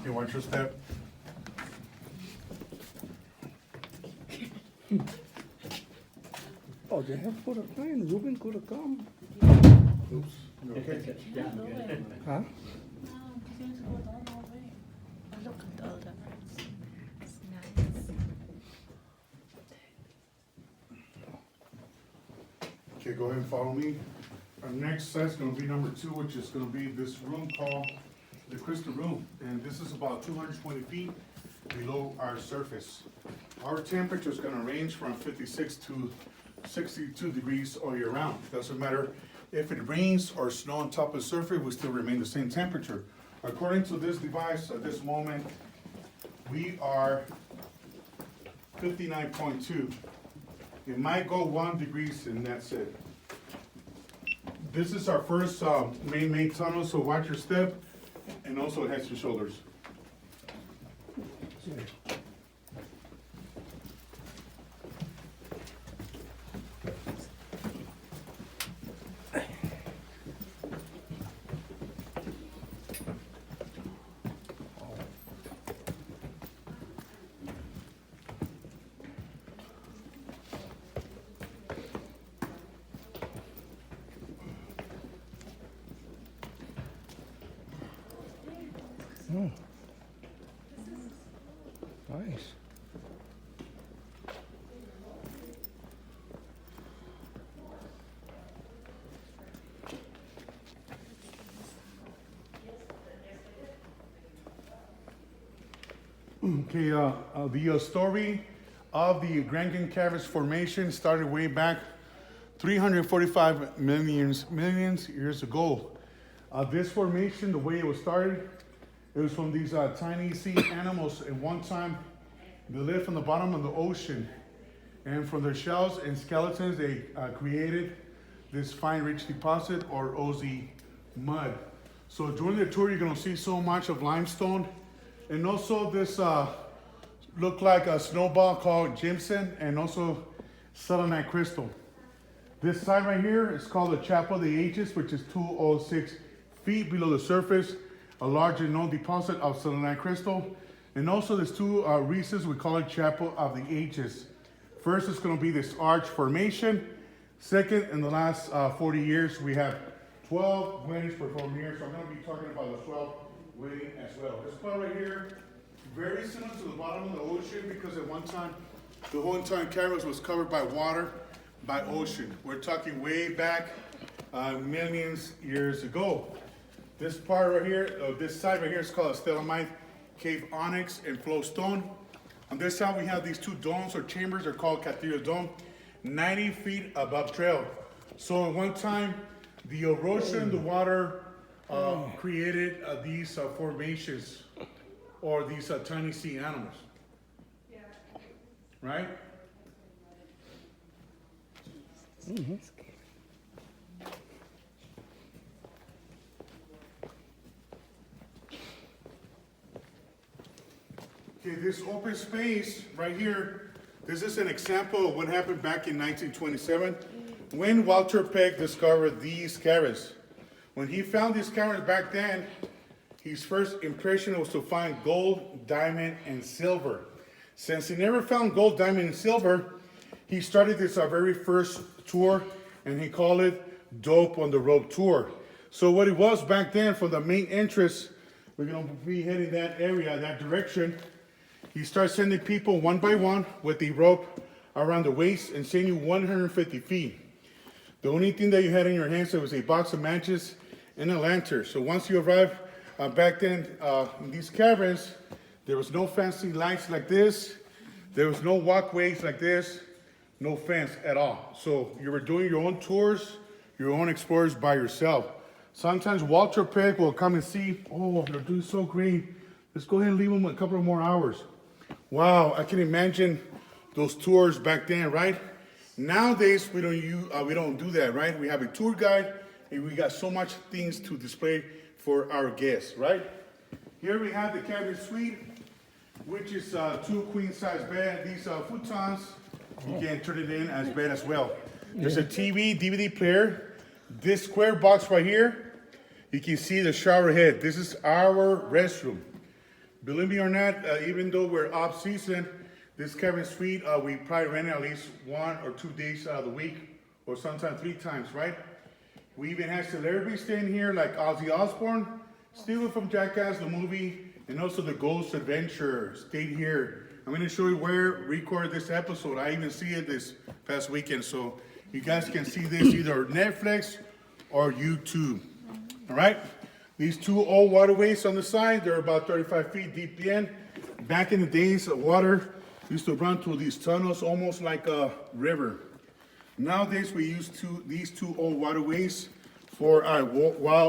Okay, watch your step. Oh, they have put a plane. Ruben could have come. Oops. You okay? Huh? No, you guys go down all the way. Oh, look at all the birds. It's nice. Okay, go ahead and follow me. Our next set's gonna be number 2, which is gonna be this room called the crystal room. And this is about 220 feet below our surface. Our temperature is gonna range from 56 to 62 degrees all year round. Doesn't matter if it rains or snow on top of the surface, we still remain the same temperature. According to this device, at this moment, we are 59.2. It might go 1 degrees and that's it. This is our first main tunnel, so watch your step and also head to shoulders. Oh. Nice. Okay, the story of the Grand Caverns Formation started way back 345 millions years ago. This formation, the way it was started, it was from these tiny sea animals. At one time, they lived from the bottom of the ocean. And from their shells and skeletons, they created this fine, rich deposit or OZ mud. So during the tour, you're gonna see so much of limestone. And also this looked like a snowball called Jimson and also selenite crystal. This side right here is called the Chapel of the Ages, which is 206 feet below the surface, a large and known deposit of selenite crystal. And also there's 2 recesses, we call it Chapel of the Ages. First is gonna be this arch formation. Second, in the last 40 years, we have 12 weddings performed here. So I'm gonna be talking about the 12 wedding as well. This part right here, very similar to the bottom of the ocean because at one time, the whole entire cavern was covered by water, by ocean. We're talking way back millions years ago. This part right here, this side right here is called a stalagmite, cave onyx, and flow stone. On this side, we have these 2 domes or chambers. They're called cathedral dome, 90 feet above trail. So at one time, the erosion, the water created these formations or these tiny sea animals. Right? Mm-hmm. Okay, this open space right here, this is an example of what happened back in 1927 when Walter Peck discovered these caverns. When he found these caverns back then, his first impression was to find gold, diamond, and silver. Since he never found gold, diamond, and silver, he started this very first tour, and he called it Dope on the Rope Tour. So what it was back then, from the main entrance, we're gonna be heading that area, that direction. He starts sending people one by one with the rope around the waist and sending you 150 feet. The only thing that you had in your hands was a box of matches and a lantern. So once you arrive back then in these caverns, there was no fancy lights like this. There was no walkways like this, no fence at all. So you were doing your own tours, your own explorers by yourself. Sometimes Walter Peck will come and see, oh, they're doing so great. Let's go ahead and leave them a couple of more hours. Wow, I can imagine those tours back then, right? Nowadays, we don't do that, right? We have a tour guide, and we got so much things to display for our guests, right? Here we have the cabin suite, which is 2 queen-size bed. These futons, you can turn it in as bed as well. There's a TV, DVD player. This square box right here, you can see the shower head. This is our restroom. Believe me or not, even though we're off season, this cavern suite, we probably rent it at least 1 or 2 days out of the week, or sometimes 3 times, right? We even had celebrities staying here, like Ozzy Osbourne, Steven from Jackass, the movie, and also the Ghost Adventure stayed here. I'm gonna show you where we recorded this episode. I even see it this past weekend, so you guys can see this either Netflix or YouTube. All right? These 2 old waterways on the side, they're about 35 feet deep in. Back in the days, water used to run through these tunnels almost like a river. Nowadays, we use these 2 old waterways for our wild